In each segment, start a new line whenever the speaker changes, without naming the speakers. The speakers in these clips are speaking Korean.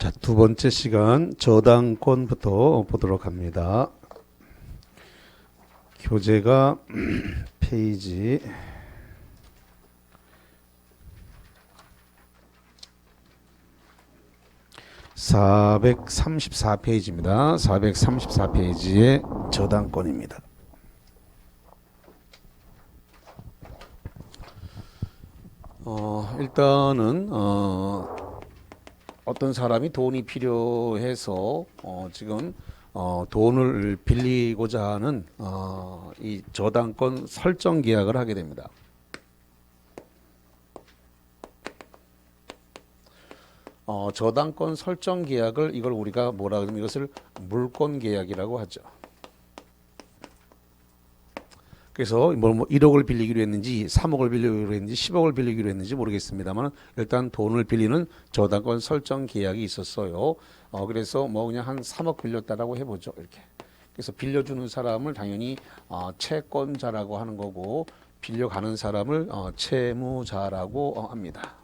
자, 두 번째 시간 저당권부터 보도록 합니다. 교재가 페이지 434페이지입니다. 434페이지의 저당권입니다. 일단은 어떤 사람이 돈이 필요해서 지금 돈을 빌리고자 하는 이 저당권 설정 계약을 하게 됩니다. 저당권 설정 계약을 이걸 우리가 뭐라 그러면 이것을 물권 계약이라고 하죠. 그래서 뭐 1억을 빌리기로 했는지 3억을 빌리기로 했는지 10억을 빌리기로 했는지 모르겠습니다만 일단 돈을 빌리는 저당권 설정 계약이 있었어요. 그래서 뭐 그냥 한 3억 빌렸다라고 해보죠. 이렇게. 그래서 빌려주는 사람을 당연히 채권자라고 하는 거고 빌려가는 사람을 채무자라고 합니다.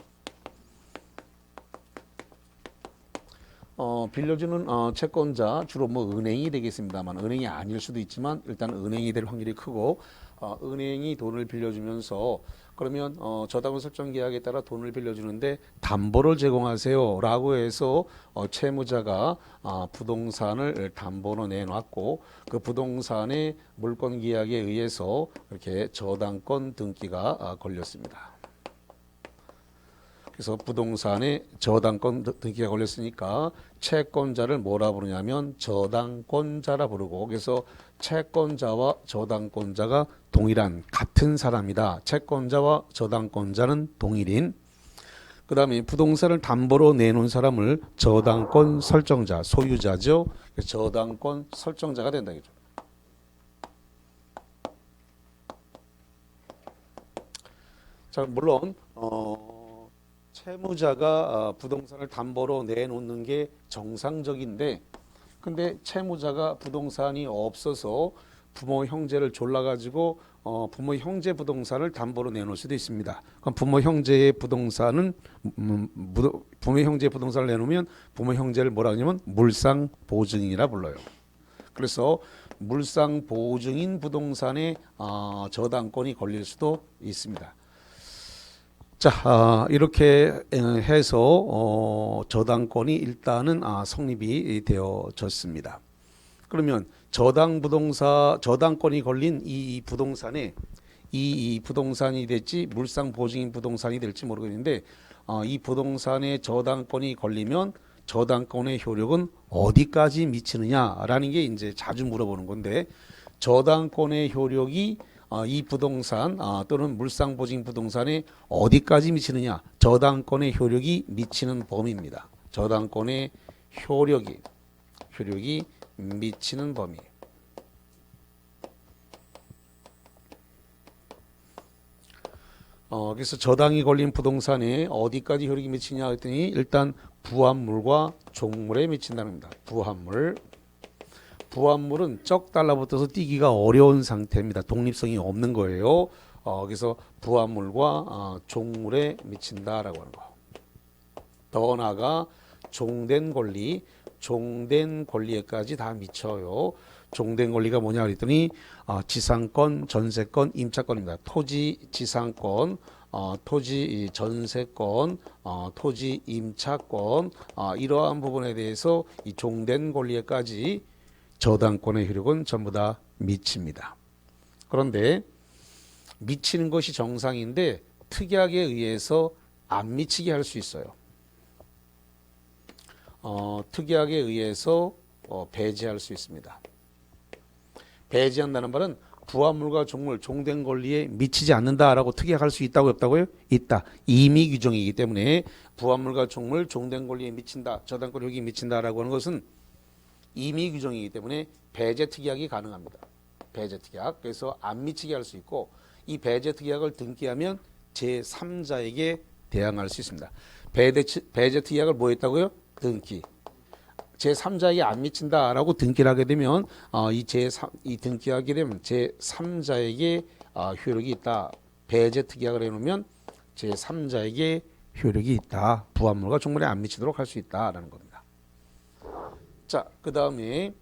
빌려주는 채권자 주로 뭐 은행이 되겠습니다만 은행이 아닐 수도 있지만 일단 은행이 될 확률이 크고 은행이 돈을 빌려주면서 그러면 저당권 설정 계약에 따라 돈을 빌려주는데 담보를 제공하세요 라고 해서 채무자가 부동산을 담보로 내놨고 그 부동산의 물권 계약에 의해서 이렇게 저당권 등기가 걸렸습니다. 그래서 부동산에 저당권 등기가 걸렸으니까 채권자를 뭐라 부르냐면 저당권자라 부르고 그래서 채권자와 저당권자가 동일한 같은 사람이다. 채권자와 저당권자는 동일인. 그 다음에 부동산을 담보로 내놓은 사람을 저당권 설정자, 소유자죠. 저당권 설정자가 된다겠죠. 자, 물론 채무자가 부동산을 담보로 내놓는 게 정상적인데 근데 채무자가 부동산이 없어서 부모 형제를 졸라가지고 부모 형제 부동산을 담보로 내놓을 수도 있습니다. 그럼 부모 형제의 부동산은 부모 형제 부동산을 내놓으면 부모 형제를 뭐라 하냐면 물상보증인이라 불러요. 그래서 물상보증인 부동산에 저당권이 걸릴 수도 있습니다. 자, 이렇게 해서 저당권이 일단은 성립이 되어졌습니다. 그러면 저당권이 걸린 이 부동산에 이 부동산이 될지 물상보증인 부동산이 될지 모르겠는데 이 부동산에 저당권이 걸리면 저당권의 효력은 어디까지 미치느냐라는 게 이제 자주 물어보는 건데 저당권의 효력이 이 부동산 또는 물상보증 부동산에 어디까지 미치느냐 저당권의 효력이 미치는 범위입니다. 저당권의 효력이 미치는 범위. 그래서 저당이 걸린 부동산에 어디까지 효력이 미치냐 했더니 일단 부합물과 종물에 미친다는 겁니다. 부합물은 쩍 달라붙어서 띄기가 어려운 상태입니다. 독립성이 없는 거예요. 그래서 부합물과 종물에 미친다라고 하는 거. 더 나아가 종된 권리에까지 다 미쳐요. 종된 권리가 뭐냐 그랬더니 지상권, 전세권, 임차권입니다. 토지 지상권, 토지 전세권, 토지 임차권 이러한 부분에 대해서 이 종된 권리에까지 저당권의 효력은 전부 다 미칩니다. 그런데 미치는 것이 정상인데 특약에 의해서 안 미치게 할 수 있어요. 특약에 의해서 배제할 수 있습니다. 배제한다는 말은 부합물과 종물, 종된 권리에 미치지 않는다라고 특약할 수 있다고 없다고요? 있다. 임의 규정이기 때문에 부합물과 종물, 종된 권리에 미친다, 저당권 효력이 미친다라고 하는 것은 임의 규정이기 때문에 배제 특약이 가능합니다. 배제 특약. 그래서 안 미치게 할 수 있고 이 배제 특약을 등기하면 제3자에게 대항할 수 있습니다. 배제 특약을 뭐 했다고요? 등기. 제3자에게 안 미친다라고 등기를 하게 되면 이 등기하게 되면 제3자에게 효력이 있다. 배제 특약을 해놓으면 제3자에게 효력이 있다. 부합물과 종물에 안 미치도록 할 수 있다라는 겁니다. 자, 그 다음에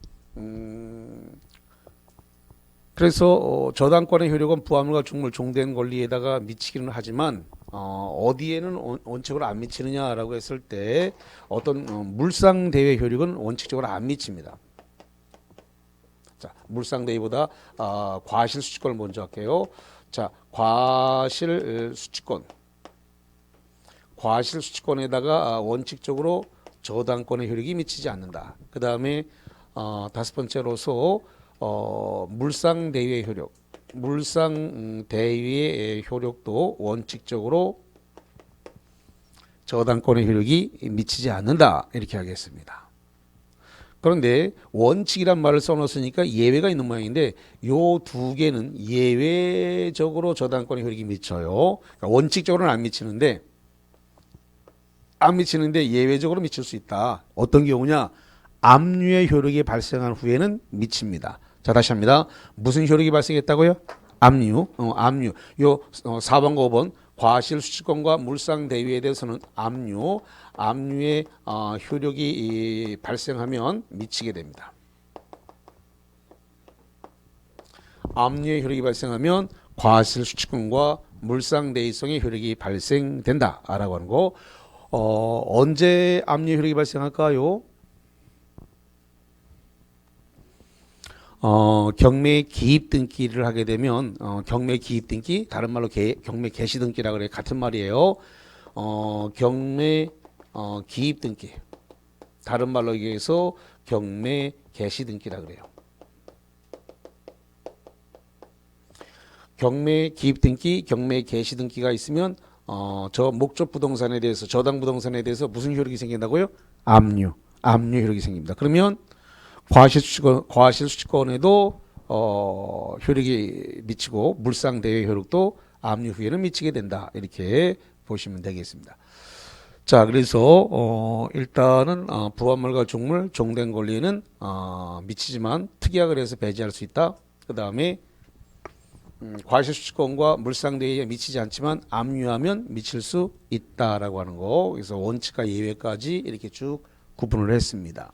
그래서 저당권의 효력은 부합물과 종물 종된 권리에다가 미치기는 하지만 어디에는 원칙적으로 안 미치느냐라고 했을 때 어떤 물상대외 효력은 원칙적으로 안 미칩니다. 자, 물상대위보다 과실수취권을 먼저 할게요. 자, 과실수취권에다가 원칙적으로 저당권의 효력이 미치지 않는다. 그 다음에 다섯 번째로서 물상대위의 효력, 물상대위의 효력도 원칙적으로 저당권의 효력이 미치지 않는다. 이렇게 하겠습니다. 그런데 원칙이란 말을 써놓았으니까 예외가 있는 모양인데 요 두 개는 예외적으로 저당권의 효력이 미쳐요. 그러니까 원칙적으로는 안 미치는데 예외적으로 미칠 수 있다. 어떤 경우냐? 압류의 효력이 발생한 후에는 미칩니다. 자, 다시 합니다. 무슨 효력이 발생했다고요? 압류. 압류. 요 4번과 5번 과실수취권과 물상대위에 대해서는 압류의 효력이 발생하면 미치게 됩니다. 압류의 효력이 발생하면 과실수취권과 물상대위성의 효력이 발생된다라고 하는 거. 언제 압류 효력이 발생할까요? 경매 기입 등기를 하게 되면 경매 기입 등기, 다른 말로 경매 개시 등기라 그래. 같은 말이에요. 경매 기입 등기, 다른 말로 얘기해서 경매 개시 등기라 그래요. 경매 기입 등기, 경매 개시 등기가 있으면 저 목적 부동산에 대해서, 저당 부동산에 대해서 무슨 효력이 생긴다고요? 압류 효력이 생깁니다. 그러면 과실수취권에도 효력이 미치고 물상대외 효력도 압류 후에는 미치게 된다. 이렇게 보시면 되겠습니다. 자, 그래서 일단은 부합물과 종물, 종된 권리에는 미치지만 특약을 해서 배제할 수 있다. 그 다음에 과실수취권과 물상대외에 미치지 않지만 압류하면 미칠 수 있다라고 하는 거. 그래서 원칙과 예외까지 이렇게 쭉 구분을 했습니다.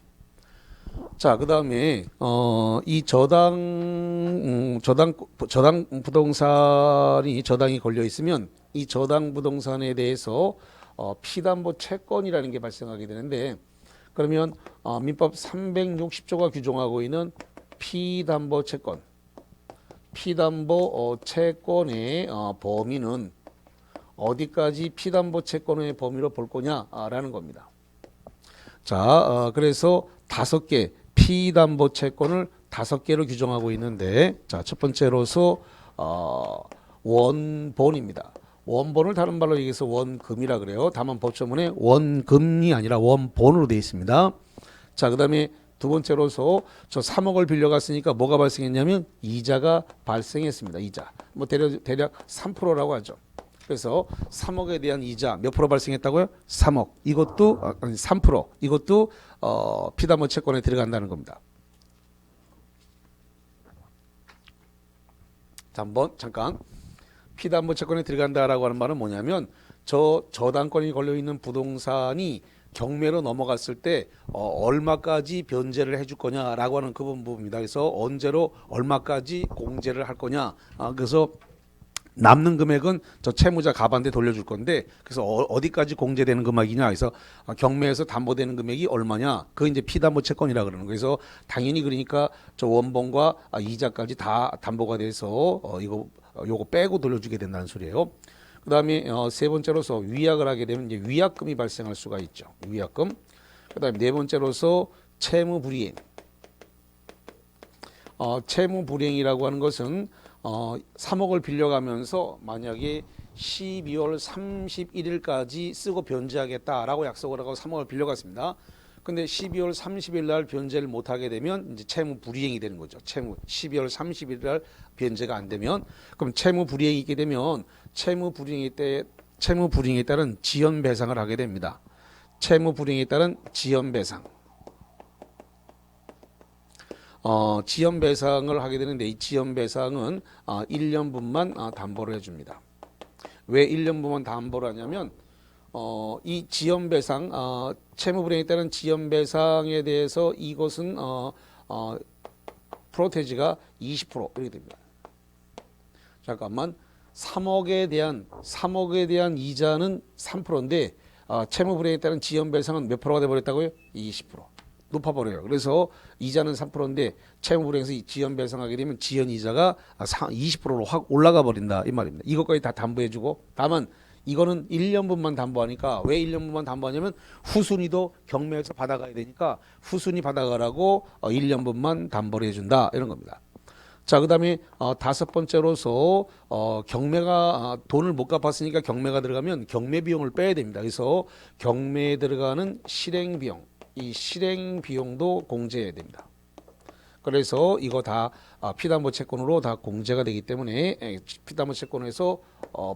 자, 그 다음에 이 저당 부동산이 저당이 걸려 있으면 이 저당 부동산에 대해서 피담보 채권이라는 게 발생하게 되는데, 그러면 민법 360조가 규정하고 있는 피담보 채권의 범위는 어디까지 피담보 채권의 범위로 볼 거냐라는 겁니다. 자, 그래서 5개 피담보 채권을 5개로 규정하고 있는데, 자, 첫 번째로서 원본입니다. 원본을 다른 말로 얘기해서 원금이라 그래요. 다만 법조문에 원금이 아니라 원본으로 되어 있습니다. 자, 그 다음에 두 번째로서 저 3억을 빌려갔으니까 뭐가 발생했냐면 이자가 발생했습니다. 이자. 뭐 대략 3%라고 하죠. 그래서 3억에 대한 이자 몇 프로 발생했다고요? 3억. 이것도 3%. 이것도 피담보 채권에 들어간다는 겁니다. 자, 한번 잠깐. 피담보 채권에 들어간다라고 하는 말은 뭐냐면 저당권이 걸려 있는 부동산이 경매로 넘어갔을 때 얼마까지 변제를 해줄 거냐라고 하는 그 부분입니다. 그래서 언제로 얼마까지 공제를 할 거냐. 그래서 남는 금액은 저 채무자 가반대 돌려줄 건데, 그래서 어디까지 공제되는 금액이냐. 그래서 경매에서 담보되는 금액이 얼마냐. 그게 이제 피담보 채권이라 그러는 거예요. 그래서 당연히 그러니까 저 원본과 이자까지 다 담보가 돼서 요거 빼고 돌려주게 된다는 소리예요. 그 다음에 세 번째로서 위약을 하게 되면 이제 위약금이 발생할 수가 있죠. 위약금. 그 다음에 네 번째로서 채무불이행. 채무불이행이라고 하는 것은 3억을 빌려가면서 만약에 12월 31일까지 쓰고 변제하겠다라고 약속을 하고 3억을 빌려갔습니다. 근데 12월 30일 날 변제를 못하게 되면 이제 채무 불이행이 되는 거죠. 12월 30일 날 변제가 안 되면, 그럼 채무 불이행이 있게 되면 채무 불이행에 따른 지연 배상을 하게 됩니다. 채무 불이행에 따른 지연 배상. 지연 배상을 하게 되는데, 이 지연 배상은 1년분만 담보를 해줍니다. 왜 1년분만 담보를 하냐면 이 지연배상, 채무불이행에 따른 지연배상에 대해서 이것은 프로테지가 20% 이렇게 됩니다. 잠깐만, 3억에 대한 이자는 3%인데 채무불이행에 따른 지연배상은 몇 프로가 돼버렸다고요? 20%. 높아버려요. 그래서 이자는 3%인데 채무불이행에서 지연배상하게 되면 지연이자가 20%로 확 올라가 버린다 이 말입니다. 이것까지 다 담보해주고, 다만 이거는 1년분만 담보하니까, 왜 1년분만 담보하냐면 후순위도 경매에서 받아가야 되니까 후순위 받아가라고 1년분만 담보를 해준다 이런 겁니다. 자, 그 다음에 다섯 번째로서 경매가 돈을 못 갚았으니까 경매가 들어가면 경매 비용을 빼야 됩니다. 그래서 경매에 들어가는 실행 비용, 이 실행 비용도 공제해야 됩니다. 그래서 이거 다 피담보 채권으로 다 공제가 되기 때문에 피담보 채권에서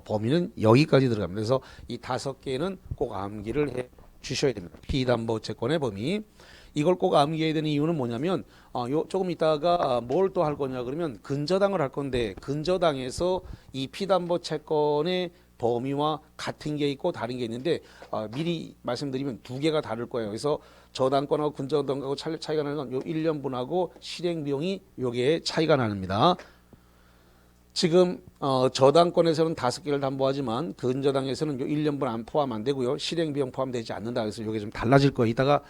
범위는 여기까지 들어갑니다. 그래서 이 5개는 꼭 암기를 해 주셔야 됩니다. 피담보 채권의 범위. 이걸 꼭 암기해야 되는 이유는 뭐냐면 조금 있다가 뭘 또 할 거냐 그러면 근저당을 할 건데, 근저당에서 이 피담보 채권의 범위와 같은 게 있고 다른 게 있는데 미리 말씀드리면 2개가 다를 거예요. 그래서 저당권하고 근저당하고 차이가 나는 건 요 1년분하고 실행 비용이 요게 차이가 납니다. 지금 저당권에서는 5개를 담보하지만 근저당에서는 요 1년분 안 포함 안 되고요. 실행 비용 포함되지 않는다. 그래서 요게 좀 달라질 거예요. 이따가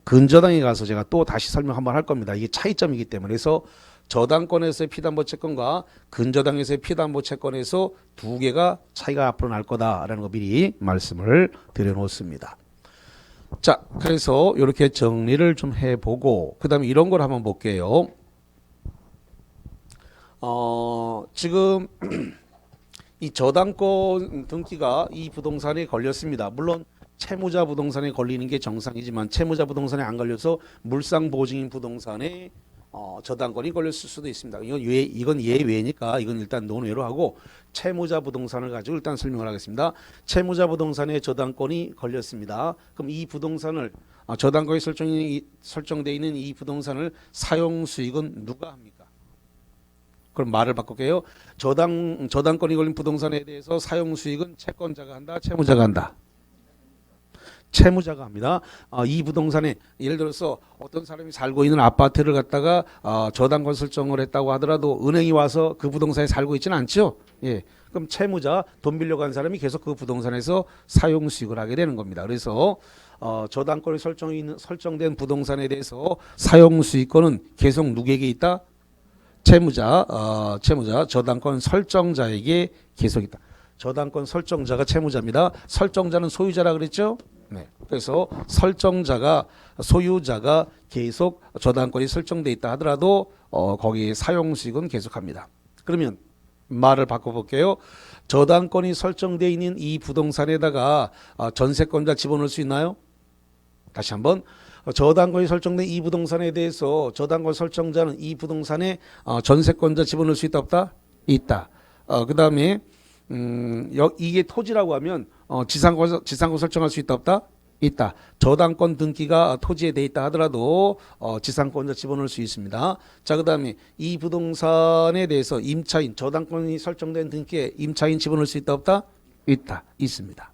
근저당에 가서 제가 또 다시 설명 한번 할 겁니다. 이게 차이점이기 때문에. 그래서 저당권에서의 피담보 채권과 근저당에서의 피담보 채권에서 2개가 차이가 앞으로 날 거다라는 거 미리 말씀을 드려놓습니다. 자, 그래서 이렇게 정리를 좀 해보고 그 다음에 이런 걸 한번 볼게요. 지금 이 저당권 등기가 이 부동산에 걸렸습니다. 물론 채무자 부동산에 걸리는 게 정상이지만 채무자 부동산에 안 걸려서 물상보증인 부동산에 저당권이 걸렸을 수도 있습니다. 이건 예외니까 이건 일단 논외로 하고 채무자 부동산을 가지고 일단 설명을 하겠습니다. 채무자 부동산에 저당권이 걸렸습니다. 그럼 이 부동산을 저당권이 설정되어 있는 이 부동산을 사용 수익은 누가 합니까? 그럼 말을 바꿀게요. 저당권이 걸린 부동산에 대해서 사용 수익은 채권자가 한다, 채무자가 한다. 채무자가 합니다. 이 부동산에 예를 들어서 어떤 사람이 살고 있는 아파트를 갖다가 저당권 설정을 했다고 하더라도 은행이 와서 그 부동산에 살고 있지는 않죠. 예. 그럼 채무자, 돈 빌려간 사람이 계속 그 부동산에서 사용 수익을 하게 되는 겁니다. 그래서 저당권이 설정된 부동산에 대해서 사용 수익권은 계속 누구에게 있다? 채무자, 저당권 설정자에게 계속 있다. 저당권 설정자가 채무자입니다. 설정자는 소유자라 그랬죠? 네. 그래서 설정자가, 소유자가 계속 저당권이 설정돼 있다 하더라도 거기 사용 수익은 계속합니다. 그러면 말을 바꿔볼게요. 저당권이 설정돼 있는 이 부동산에다가 전세권자 집어넣을 수 있나요? 다시 한번. 저당권이 설정된 이 부동산에 대해서 저당권 설정자는 이 부동산에 전세권자 집어넣을 수 있다 없다? 있다. 그 다음에 이게 토지라고 하면 지상권 설정할 수 있다 없다? 있다. 저당권 등기가 토지에 돼 있다 하더라도 지상권자 집어넣을 수 있습니다. 자, 그 다음에 이 부동산에 대해서 임차인, 저당권이 설정된 등기에 임차인 집어넣을 수 있다 없다? 있다. 있습니다.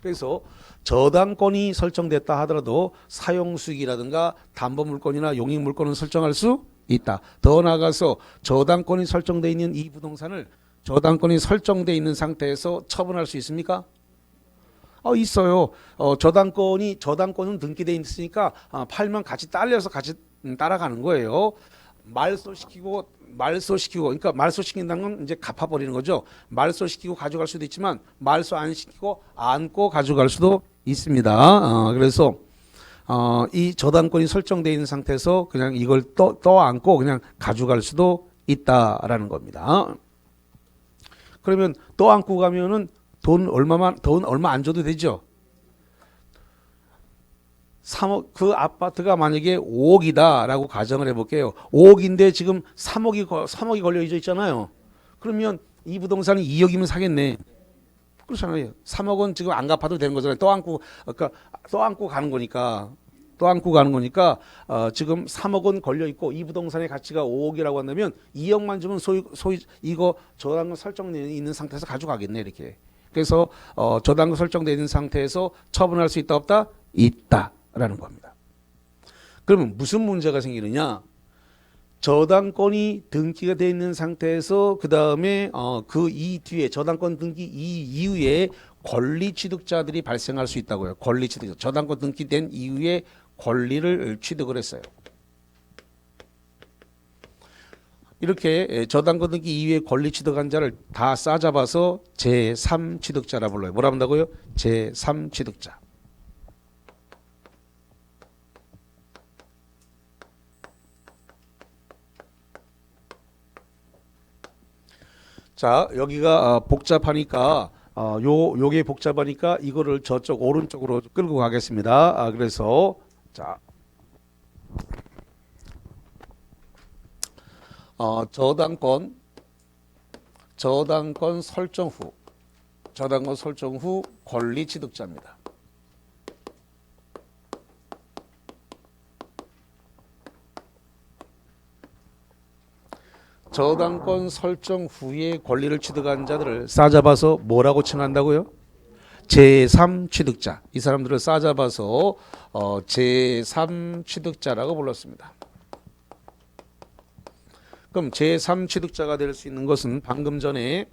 그래서 저당권이 설정됐다 하더라도 사용수익이라든가 담보물권이나 용익물권은 설정할 수 있다. 더 나아가서 저당권이 설정되어 있는 이 부동산을 저당권이 설정되어 있는 상태에서 처분할 수 있습니까? 있어요. 저당권은 등기되어 있으니까 팔면 같이 딸려서 같이 따라가는 거예요. 말소시키고 그러니까 말소시킨다는 건 이제 갚아버리는 거죠. 말소시키고 가져갈 수도 있지만 말소 안 시키고 안고 가져갈 수도 있습니다. 그래서 이 저당권이 설정되어 있는 상태에서 그냥 이걸 떠안고 그냥 가져갈 수도 있다라는 겁니다. 그러면 떠안고 가면은 돈 얼마 안 줘도 되죠. 3억, 그 아파트가 만약에 5억이다라고 가정을 해볼게요. 5억인데 지금 3억이 걸려 있잖아요. 그러면 이 부동산이 2억이면 사겠네. 그렇잖아요. 3억은 지금 안 갚아도 되는 거잖아요. 떠안고 가는 거니까. 지금 3억은 걸려 있고 이 부동산의 가치가 5억이라고 한다면 2억만 주면 이거 저당권 설정돼 있는 상태에서 가져가겠네 이렇게. 그래서 저당권 설정되어 있는 상태에서 처분할 수 있다 없다? 있다라는 겁니다. 그러면 무슨 문제가 생기느냐? 저당권이 등기가 되어 있는 상태에서 그 다음에 그 이 뒤에 저당권 등기 이 이후에 권리 취득자들이 발생할 수 있다고요. 권리 취득자. 저당권 등기된 이후에 권리를 취득을 했어요. 이렇게 저당권 등기 이후에 권리 취득한 자를 다 싸잡아서 제3취득자라 불러요. 뭐라 한다고요? 제3취득자. 자, 여기가 복잡하니까 요게 복잡하니까 이거를 저쪽 오른쪽으로 끌고 가겠습니다. 그래서 자, 저당권 설정 후 권리 취득자입니다. 저당권 설정 후에 권리를 취득한 자들을 싸잡아서 뭐라고 칭한다고요? 제3취득자. 이 사람들을 싸잡아서 제3취득자라고 불렀습니다. 그럼 제3취득자가 될 수 있는 것은 방금 전에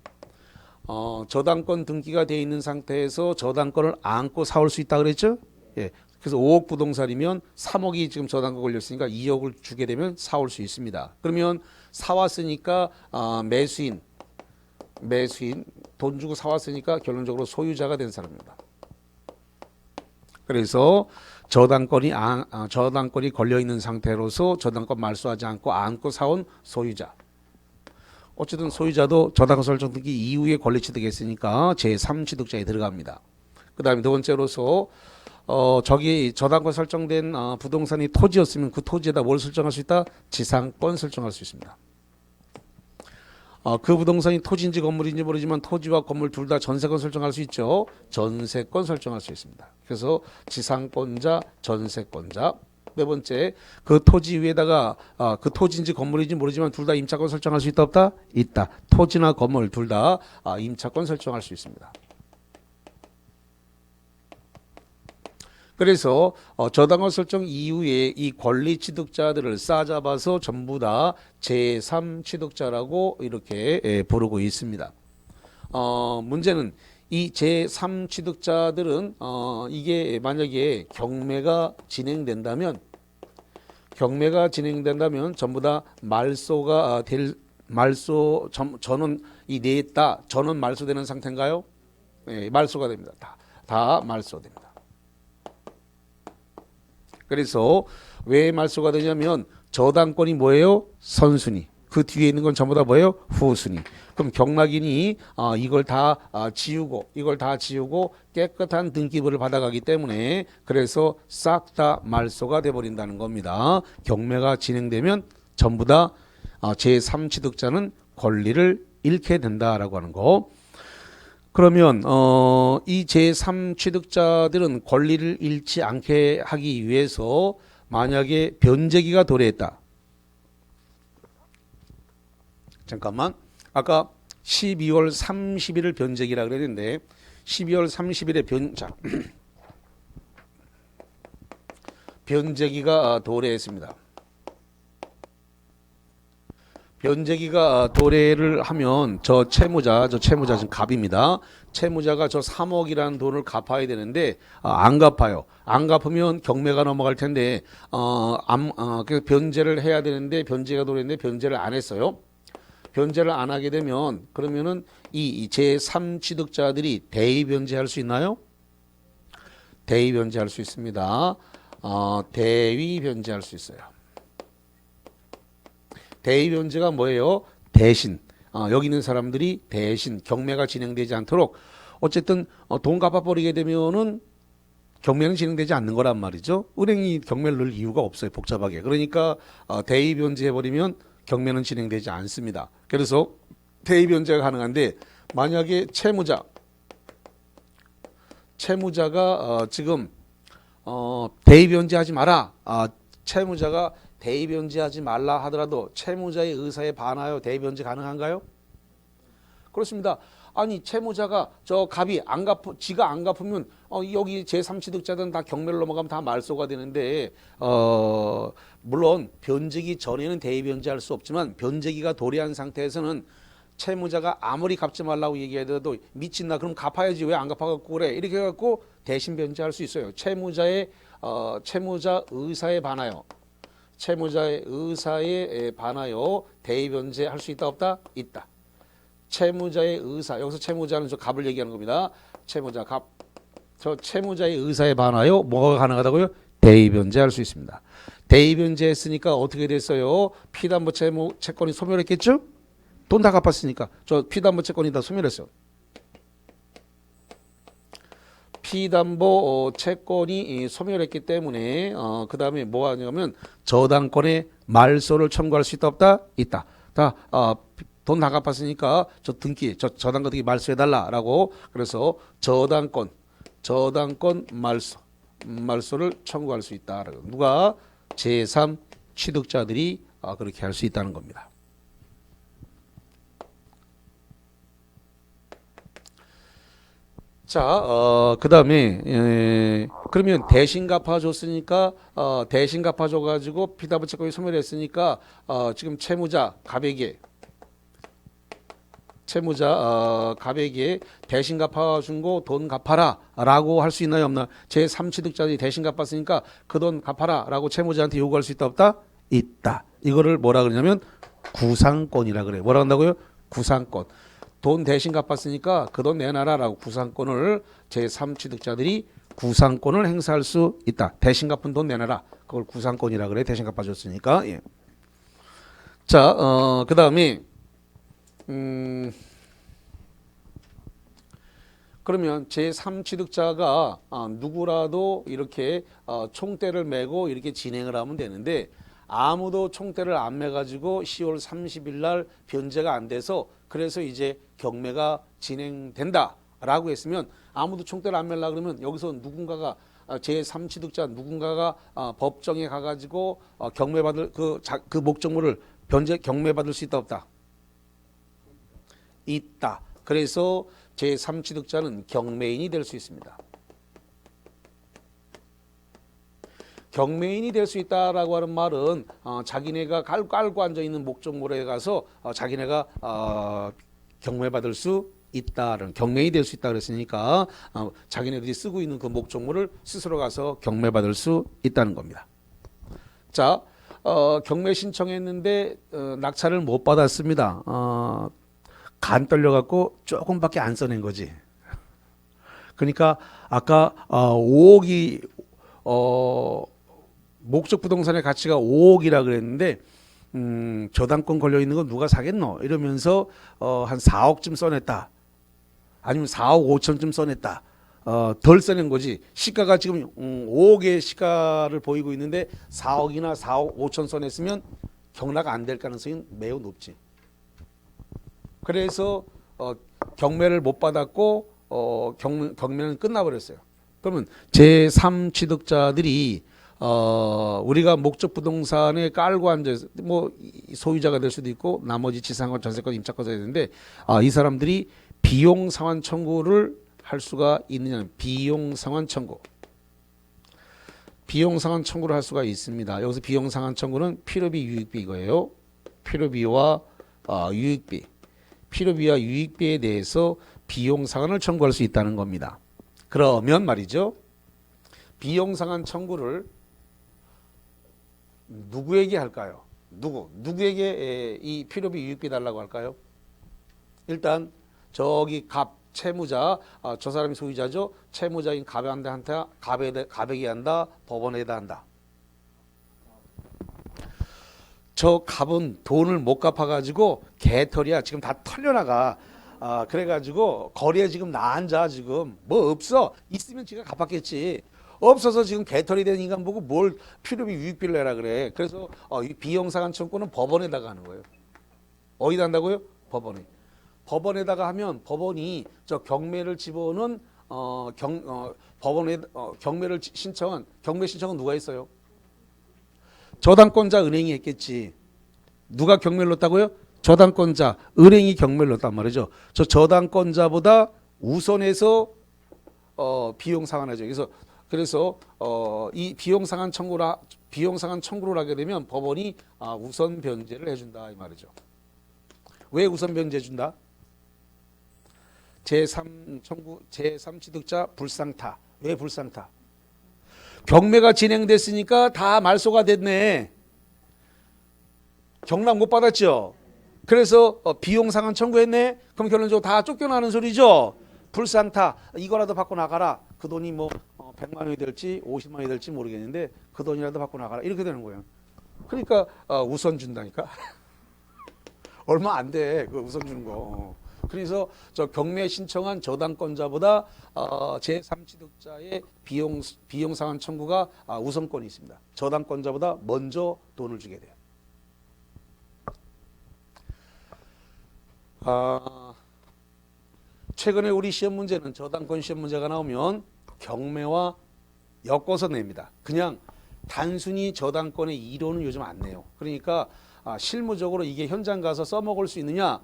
저당권 등기가 되어 있는 상태에서 저당권을 안고 사올 수 있다 그랬죠? 예. 그래서 5억 부동산이면 3억이 지금 저당권 걸렸으니까 2억을 주게 되면 사올 수 있습니다. 그러면 사왔으니까 매수인 돈 주고 사왔으니까 결론적으로 소유자가 된 사람입니다. 그래서 저당권이 걸려 있는 상태로서 저당권 말소하지 않고 안고 사온 소유자. 어쨌든 소유자도 저당권 설정 등기 이후에 권리 취득했으니까 제3취득자에 들어갑니다. 그 다음에 두 번째로서 저기 저당권 설정된 부동산이 토지였으면 그 토지에다 뭘 설정할 수 있다? 지상권 설정할 수 있습니다. 그 부동산이 토지인지 건물인지 모르지만 토지와 건물 둘 다 전세권 설정할 수 있죠. 전세권 설정할 수 있습니다. 그래서 지상권자, 전세권자. 네 번째, 그 토지 위에다가 그 토지인지 건물인지 모르지만 둘 다 임차권 설정할 수 있다 없다? 있다. 토지나 건물 둘 다 임차권 설정할 수 있습니다. 그래서 저당권 설정 이후에 이 권리 취득자들을 싸잡아서 전부 다 제3취득자라고 이렇게 부르고 있습니다. 문제는 이 제3취득자들은 이게 만약에 경매가 진행된다면 전부 다 말소가 전원 이 냈다 전원 말소되는 상태인가요? 네, 말소가 됩니다. 다 말소됩니다. 그래서 왜 말소가 되냐면 저당권이 뭐예요? 선순위. 그 뒤에 있는 건 전부 다 뭐예요? 후순위. 그럼 경락인이 이걸 다 지우고 깨끗한 등기부를 받아가기 때문에 그래서 싹 다 말소가 돼버린다는 겁니다. 경매가 진행되면 전부 다 제3취득자는 권리를 잃게 된다라고 하는 거. 그러면 이 제3취득자들은 권리를 잃지 않게 하기 위해서 만약에 변제기가 도래했다. 잠깐만. 아까 12월 30일을 변제기라 그랬는데 12월 30일에 변제기가 도래했습니다. 변제기가 도래를 하면 저 채무자 지금 갑입니다. 채무자가 저 3억이라는 돈을 갚아야 되는데 안 갚아요. 안 갚으면 경매가 넘어갈 텐데 그래서 변제를 해야 되는데 변제가 도래했는데 변제를 안 했어요. 변제를 안 하게 되면 그러면은 이 제3취득자들이 대의 변제할 수 있나요? 대의 변제할 수 있습니다. 대위 변제할 수 있어요. 대의 변제가 뭐예요? 대신 여기 있는 사람들이 대신 경매가 진행되지 않도록 어쨌든 돈 갚아버리게 되면은 경매는 진행되지 않는 거란 말이죠. 은행이 경매를 넣을 이유가 없어요. 복잡하게. 그러니까 대의 변제해버리면 경매는 진행되지 않습니다. 그래서 대의 변제가 가능한데 만약에 채무자가 지금 대의 변제하지 마라. 채무자가 대의 변제하지 말라 하더라도 채무자의 의사에 반하여 대의 변제 가능한가요? 그렇습니다. 아니 채무자가 저 갑이 안 갚, 지가 안 갚으면 여기 제3취득자들은 다 경매를 넘어가면 다 말소가 되는데 물론 변제기 전에는 대의변제할 수 없지만 변제기가 도래한 상태에서는 채무자가 아무리 갚지 말라고 얘기해도 미친나 그럼 갚아야지 왜 안 갚아갖고 그래 이렇게 해갖고 대신 변제할 수 있어요. 채무자 의사에 반하여 채무자의 의사에 반하여 대의 변제할 수 있다 없다? 있다. 채무자의 의사 여기서 채무자는 저 갑을 얘기하는 겁니다. 채무자 갑 저 채무자의 의사에 반하여 뭐가 가능하다고요? 대의 변제할 수 있습니다. 대의 변제했으니까 어떻게 됐어요? 피담보 채권이 소멸했겠죠? 돈 다 갚았으니까 저 피담보 채권이 다 소멸했어요. 피담보 채권이 소멸했기 때문에 그 다음에 뭐 하냐면 저당권의 말소를 청구할 수 있다 없다? 있다. 돈 다 갚았으니까 저 등기 저당권 등기 말소해달라라고 그래서 저당권 말소를 청구할 수 있다. 누가 제3 취득자들이 그렇게 할 수 있다는 겁니다. 자, 그 다음에, 그러면 대신 갚아줬으니까, 대신 갚아줘가지고 피담보 채권이 소멸했으니까, 지금 갑에게 대신 갚아준 거 돈 갚아라 라고 할 수 있나요 없나? 제3취득자들이 대신 갚았으니까 그 돈 갚아라 라고 채무자한테 요구할 수 있다 없다? 있다. 이거를 뭐라 그러냐면 구상권이라 그래요. 뭐라 한다고요? 구상권. 돈 대신 갚았으니까 그 돈 내놔라라고 구상권을 제3취득자들이 구상권을 행사할 수 있다. 대신 갚은 돈 내놔라. 그걸 구상권이라 그래. 대신 갚아줬으니까. 예. 자, 그 다음에 그러면 제3취득자가 누구라도 이렇게 총대를 메고 이렇게 진행을 하면 되는데 아무도 총대를 안 매가지고 10월 30일 날 변제가 안 돼서 그래서 이제 경매가 진행된다라고 했으면 아무도 총대를 안 매려 그러면 여기서 누군가가 제3취득자 누군가가 법정에 가가지고 경매받을 그 목적물을 경매받을 수 있다 없다? 있다. 그래서 제3취득자는 경매인이 될 수 있습니다. 경매인이 될 수 있다라고 하는 말은 자기네가 깔고 앉아있는 목적물에 가서 자기네가 경매받을 수 있다는 경매인이 될 수 있다 그랬으니까 자기네들이 쓰고 있는 그 목적물을 스스로 가서 경매받을 수 있다는 겁니다. 자, 경매 신청했는데 낙찰을 못 받았습니다. 간 떨려갖고 조금밖에 안 써낸 거지. 그러니까 아까 5억이 목적 부동산의 가치가 5억이라 그랬는데 저당권 걸려 있는 거 누가 사겠노? 이러면서 한 4억쯤 써냈다. 아니면 4억 5천쯤 써냈다. 덜 써낸 거지. 시가가 지금 5억의 시가를 보이고 있는데 4억이나 4억 5천 써냈으면 경락 안 될 가능성이 매우 높지. 그래서 경매를 못 받았고 경매는 끝나버렸어요. 그러면 제3취득자들이 우리가 목적 부동산에 깔고 앉아서 뭐 소유자가 될 수도 있고 나머지 지상권, 전세권, 임차권자 되는데 이 사람들이 비용 상환 청구를 할 수가 있느냐는 비용 상환 청구. 비용 상환 청구를 할 수가 있습니다. 여기서 비용 상환 청구는 필요비, 유익비 이거예요. 필요비와 유익비. 필요비와 유익비에 대해서 비용 상환을 청구할 수 있다는 겁니다. 그러면 말이죠. 비용 상환 청구를 누구에게 할까요? 누구에게 이 필요비 유익비 달라고 할까요? 일단 저기 채무자, 저 사람이 소유자죠. 채무자인 갑에게 한다, 법원에다 한다. 저 갑은 돈을 못 갚아가지고 개털이야. 지금 다 털려나가. 그래가지고 거리에 지금 나앉아 지금. 뭐 없어. 있으면 지가 갚았겠지. 없어서 지금 개털이 된 인간 보고 뭘 필요비 유익비를 내라 그래. 그래서 이 비용상환 청구는 법원에다가 하는 거예요. 어디다 한다고요? 법원에. 법원에다가 하면 법원이 저 경매를 집어오는 법원에 경매 신청은 누가 했어요? 저당권자 은행이 했겠지. 누가 경매를 넣었다고요? 저당권자, 은행이 경매를 넣었단 말이죠. 저 저당권자보다 우선해서 비용 상환하죠. 그래서 이 비용 상환 청구를 하게 되면 법원이 우선 변제를 해준다 이 말이죠. 왜 우선 변제해 준다? 제3 취득자 불상타. 왜 불상타? 경매가 진행됐으니까 다 말소가 됐네. 경락 못 받았죠. 그래서 비용 상환 청구했네. 그럼 결론적으로 다 쫓겨나는 소리죠. 불상타. 이거라도 받고 나가라. 그 돈이 뭐 100만 원이 될지 50만 원이 될지 모르겠는데 그 돈이라도 받고 나가라. 이렇게 되는 거예요. 그러니까 우선 준다니까. 얼마 안 돼. 그 우선 주는 거. 그래서 저 경매 신청한 저당권자보다 제3취득자의 비용 상환 청구가 우선권이 있습니다. 저당권자보다 먼저 돈을 주게 돼요. 최근에 우리 시험 문제는 저당권 시험 문제가 나오면 경매와 엮어서 냅니다. 그냥 단순히 저당권의 이론은 요즘 안 내요. 그러니까 실무적으로 이게 현장 가서 써먹을 수 있느냐?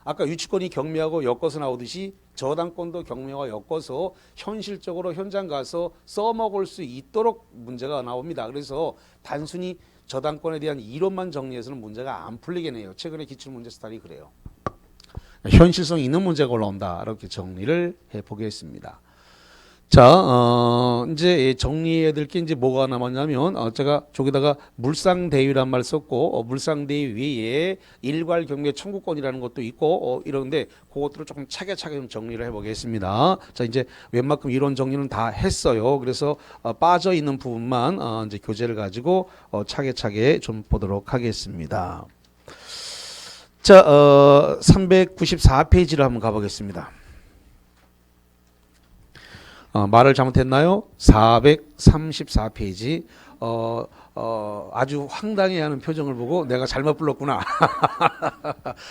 아까 유치권이 경매하고 엮어서 나오듯이 저당권도 경매와 엮어서 현실적으로 현장 가서 써먹을 수 있도록 문제가 나옵니다. 그래서 단순히 저당권에 대한 이론만 정리해서는 문제가 안 풀리겠네요. 최근에 기출문제 스타일이 그래요. 현실성 있는 문제가 올라온다. 이렇게 정리를 해보겠습니다. 자, 이제 정리해야 될 게 이제 뭐가 남았냐면, 제가 저기다가 물상대위란 말 썼고, 물상대위 외에 일괄 경매 청구권이라는 것도 있고, 이런데 그것들을 조금 차근차근 좀 정리를 해보겠습니다. 자, 이제 웬만큼 이론 정리는 다 했어요. 그래서 빠져 있는 부분만 이제 교재를 가지고 차근차근 좀 보도록 하겠습니다. 자, 394페이지를 한번 가보겠습니다. 말을 잘못했나요? 434페이지. 아주 황당해하는 표정을 보고 내가 잘못 불렀구나.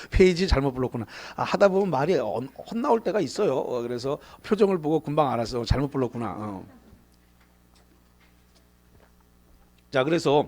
페이지 잘못 불렀구나. 하다 보면 말이 헛나올 때가 있어요. 그래서 표정을 보고 금방 알았어. 잘못 불렀구나. 자, 그래서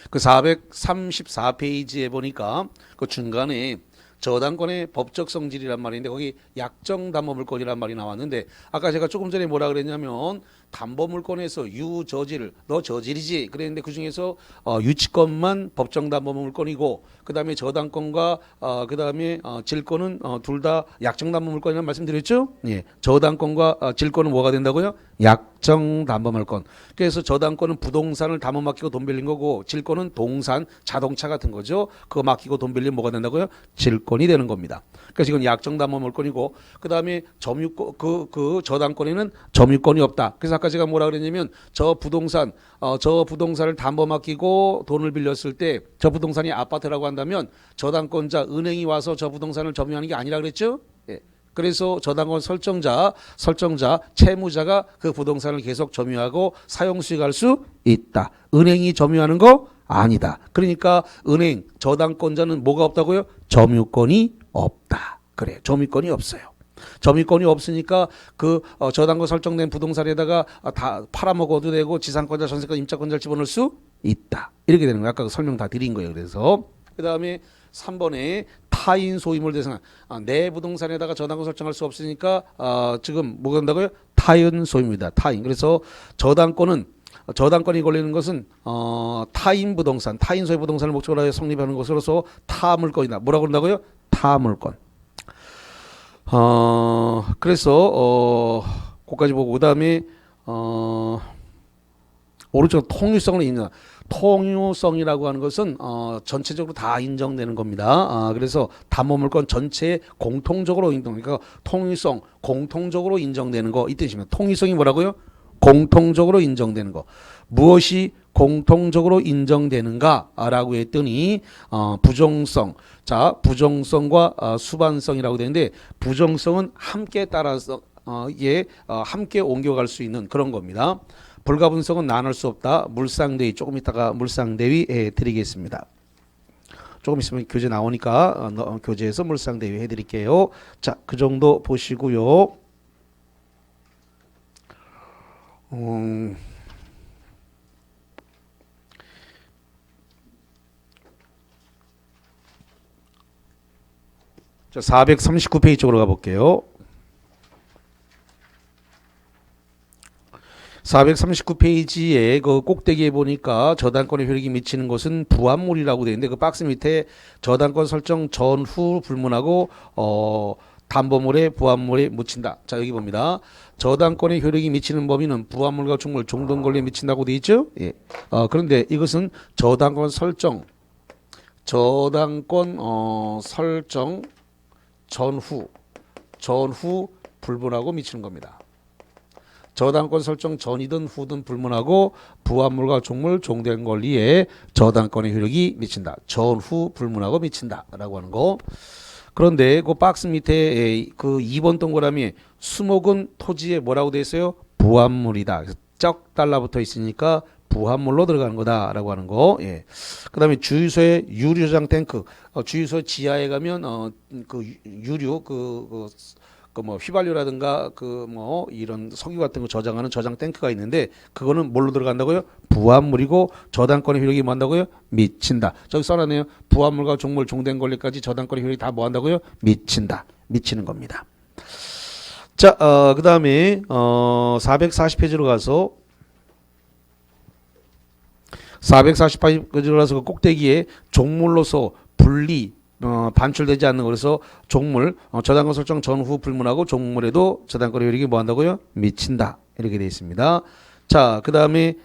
그 434페이지에 보니까 그 중간에 저당권의 법적 성질이란 말인데 거기 약정담보물권이란 말이 나왔는데 아까 제가 조금 전에 뭐라 그랬냐면 담보물권에서 유저질, 너 저질이지 그랬는데 그중에서 유치권만 법정담보물권이고 그 다음에 저당권과 그 다음에 질권은 둘 다 약정담보물권이라는 말씀드렸죠? 예, 저당권과 질권은 뭐가 된다고요? 약정담보물권. 그래서 저당권은 부동산을 담보 맡기고 돈 빌린 거고 질권은 동산, 자동차 같은 거죠. 그거 맡기고 돈 빌리면 뭐가 된다고요? 질권이 되는 겁니다. 그래서 이건 약정담보물권이고 그 다음에 점유권 그 저당권에는 점유권이 없다. 그래서 아까 제가 뭐라 그랬냐면 저 부동산을 담보 맡기고 돈을 빌렸을 때 저 부동산이 아파트라고 한다면 저당권자 은행이 와서 저 부동산을 점유하는 게 아니라 그랬죠? 예. 그래서 저당권 설정자 채무자가 그 부동산을 계속 점유하고 사용 수익할 수 있다. 은행이 점유하는 거 아니다. 그러니까 은행 저당권자는 뭐가 없다고요? 점유권이 없다. 그래, 점유권이 없어요. 점유권이 없으니까 그 저당권 설정된 부동산에다가 다 팔아먹어도 되고 지상권자, 전세권, 임차권자를 집어넣을 수 있다. 이렇게 되는 거예요. 아까 설명 다 드린 거예요. 그래서 그 다음에 3번에 타인 소유물 대상 내 부동산에다가 저당권 설정할 수 없으니까 지금 뭐가 된다고요? 타인 소유물이다. 타인. 그래서 저당권이 걸리는 것은 타인 부동산, 타인 소유 부동산을 목적으로 하여 성립하는 것으로서 타물권이다. 뭐라고 그런다고요? 타물권. 그래서 그까지 보고 그다음에 오른쪽 통유성을 인정. 통유성이라고 하는 것은 전체적으로 다 인정되는 겁니다. 그래서 담보물권 전체에 공통적으로 인정. 그러니까 통유성 공통적으로 인정되는 거 이 뜻입니다. 통유성이 뭐라고요? 공통적으로 인정되는 거. 무엇이 공통적으로 인정되는가라고 했더니 부정성. 자, 부정성과 수반성이라고 되는데 부정성은 함께 따라서 함께 옮겨갈 수 있는 그런 겁니다. 불가분성은 나눌 수 없다. 물상대위 조금 이따가 물상대위 해드리겠습니다. 조금 있으면 교재 나오니까 교재에서 물상대위 해드릴게요. 자, 그 정도 보시고요. 자, 439페이지 쪽으로 가볼게요. 439페이지에 그 꼭대기에 보니까 저당권의 효력이 미치는 것은 부합물이라고 되어 있는데 그 박스 밑에 저당권 설정 전후 불문하고 담보물에 부합물에 묻힌다. 자, 여기 봅니다. 저당권의 효력이 미치는 범위는 부합물과 중물, 종등권리에 미친다고 되어 있죠? 예. 그런데 이것은 저당권 설정 설정 전후 불문하고 미치는 겁니다. 저당권 설정 전이든 후든 불문하고 부합물과 종물, 종된 권리에 저당권의 효력이 미친다. 전후 불문하고 미친다라고 하는 거. 그런데 그 박스 밑에 그 2번 동그라미에 수목은 토지에 뭐라고 돼 있어요? 부합물이다. 그래서 쩍 달라붙어 있으니까 부합물로 들어가는 거다라고 하는 거. 예. 그다음에 주유소에 유류 저장 탱크. 주유소 지하에 가면 그 유류 뭐 휘발유라든가 이런 석유 같은 거 저장하는 저장 탱크가 있는데 그거는 뭘로 들어간다고요? 부합물이고 저당권의 효력이 뭐 한다고요? 미친다. 저기 써놨네요. 부합물과 종물, 종된 권리까지 저당권의 효력이 다 뭐 한다고요? 미친다. 미치는 겁니다. 자, 그다음에 440페이지로 가서 440페이지로 가서 그 꼭대기에 종물로서 분리 반출되지 않는 거. 그래서 종물 저당권 설정 전후 불문하고 종물에도 저당권의 효력이 뭐 한다고요? 미친다. 이렇게 되어 있습니다. 자, 그다음에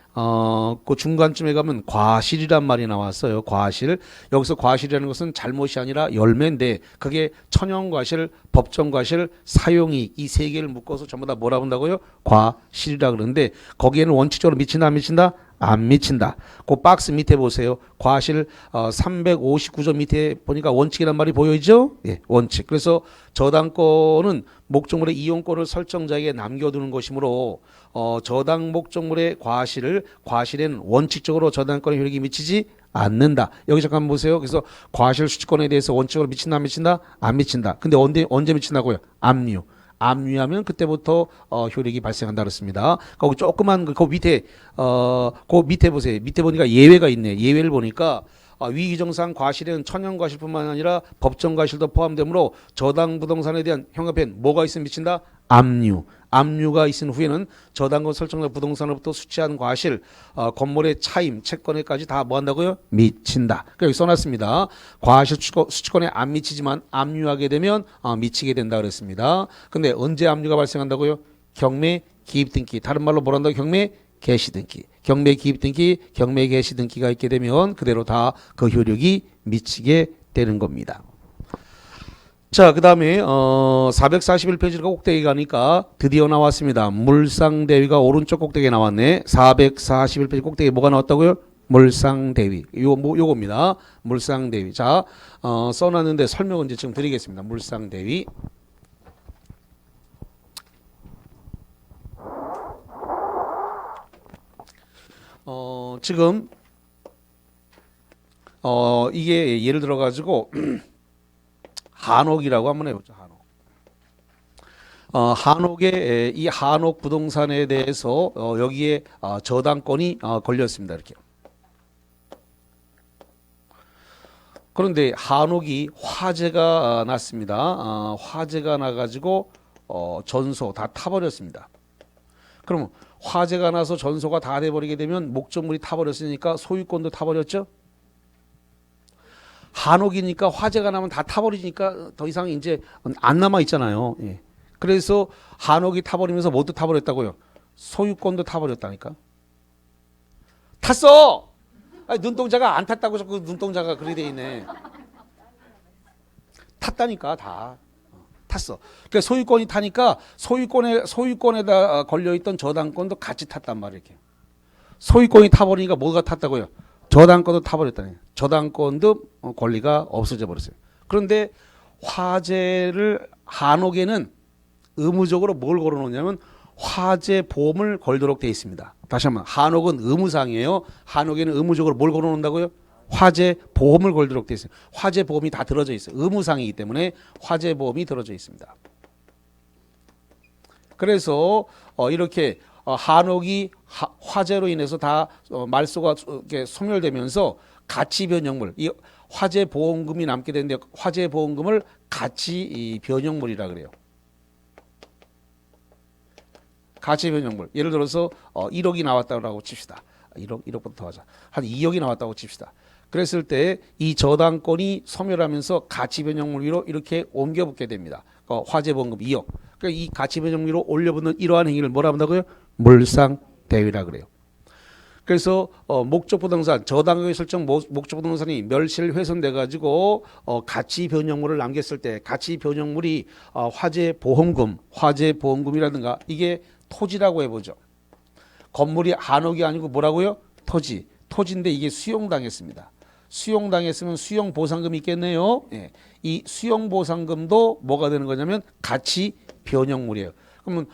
그 중간쯤에 가면 과실이란 말이 나왔어요. 과실. 여기서 과실이라는 것은 잘못이 아니라 열매인데 그게 천연과실, 법정과실, 사용이익 이 세 개를 묶어서 전부 다 뭐라 본다고요? 과실이라 그러는데 거기에는 원칙적으로 미친다 안 미친다? 안 미친다. 그 박스 밑에 보세요. 과실 359조 밑에 보니까 원칙이란 말이 보여있죠? 예, 원칙. 그래서 저당권은 목적물의 이용권을 설정자에게 남겨두는 것이므로 저당 목적물의 과실에는 원칙적으로 저당권의 효력이 미치지 않는다. 여기 잠깐 보세요. 그래서 과실 수취권에 대해서 원칙으로 미친다 안 미친다? 안 미친다. 근데 언제 미친다고요? 압류. 압류하면 그때부터 효력이 발생한다 그랬습니다. 거기 조그만 그 밑에 그 밑에 보세요. 밑에 보니까 예외가 있네. 예외를 보니까 위기정상 과실에는 천연과실뿐만 아니라 법정과실도 포함되므로 저당 부동산에 대한 형협엔 뭐가 있으면 미친다? 압류. 압류가 있은 후에는 저당권 설정자 부동산으로부터 수취한 과실, 건물의 차임, 채권에까지 다 뭐 한다고요? 미친다. 여기 써놨습니다. 과실 수취권에 안 미치지만 압류하게 되면 미치게 된다 그랬습니다. 근데 언제 압류가 발생한다고요? 경매 기입 등기. 다른 말로 뭐란다고? 경매 개시 등기. 경매 기입 등기, 경매 개시 등기가 있게 되면 그대로 다 그 효력이 미치게 되는 겁니다. 자, 그 다음에 441페이지가 꼭대기 가니까 드디어 나왔습니다. 물상대위가 오른쪽 꼭대기에 나왔네. 441페이지 꼭대기에 뭐가 나왔다고요? 물상대위. 요겁니다. 물상대위. 자, 써놨는데 설명은 이제 지금 드리겠습니다. 물상대위. 지금 이게 예를 들어 가지고 한옥이라고 한번 해보죠. 한옥의 이 한옥 부동산에 대해서 여기에 저당권이 걸렸습니다. 이렇게. 그런데 한옥이 화재가 났습니다. 화재가 나가지고 전소 다 타버렸습니다. 그럼 화재가 나서 전소가 다 돼버리게 되면 목적물이 타버렸으니까 소유권도 타버렸죠. 한옥이니까 화재가 나면 다 타버리니까 더 이상 이제 안 남아 있잖아요. 예. 그래서 한옥이 타버리면서 뭐도 타버렸다고요? 소유권도 타버렸다니까. 탔어. 아니, 눈동자가 안 탔다고 자꾸 눈동자가 그리 돼 있네. 탔다니까 다. 탔어. 그러니까 소유권이 타니까 소유권에다 걸려 있던 저당권도 같이 탔단 말이에요. 이렇게. 소유권이 타버리니까 뭐가 탔다고요? 저당권도 타버렸다니. 저당권도 권리가 없어져 버렸어요. 그런데 화재를 한옥에는 의무적으로 뭘 걸어놓냐면 화재 보험을 걸도록 되어 있습니다. 다시 한번 한옥은 의무사항이에요. 한옥에는 의무적으로 뭘 걸어놓는다고요? 화재 보험을 걸도록 되어 있어요. 화재 보험이 다 들어져 있어요. 의무사항이기 때문에 화재 보험이 들어져 있습니다. 그래서 이렇게 한옥이 화재로 인해서 다 말소가 소멸되면서 가치 변형물, 이 화재 보험금이 남게 되는데 화재 보험금을 가치 이 변형물이라 그래요. 가치 변형물. 예를 들어서 1억이 나왔다고 칩시다. 1억부터 더 하자. 한 2억이 나왔다고 칩시다. 그랬을 때 이 저당권이 소멸하면서 가치 변형물 위로 이렇게 옮겨붙게 됩니다. 화재 보험금 2억. 그러니까 이 가치 변형물 위로 올려붙는 이러한 행위를 뭐라 한다고요? 물상대위라 그래요. 그래서 목적부동산 저당액 설정 목적부동산이 멸실 훼손돼 가지고 가치 변형물을 남겼을 때 가치 변형물이 화재 보험금이라든가 이게 토지라고 해보죠. 건물이 한옥이 아니고 뭐라고요? 토지인데 이게 수용당했습니다. 수용당했으면 수용보상금이 있겠네요. 예. 이 수용보상금도 뭐가 되는 거냐면 가치 변형물이에요. 그러면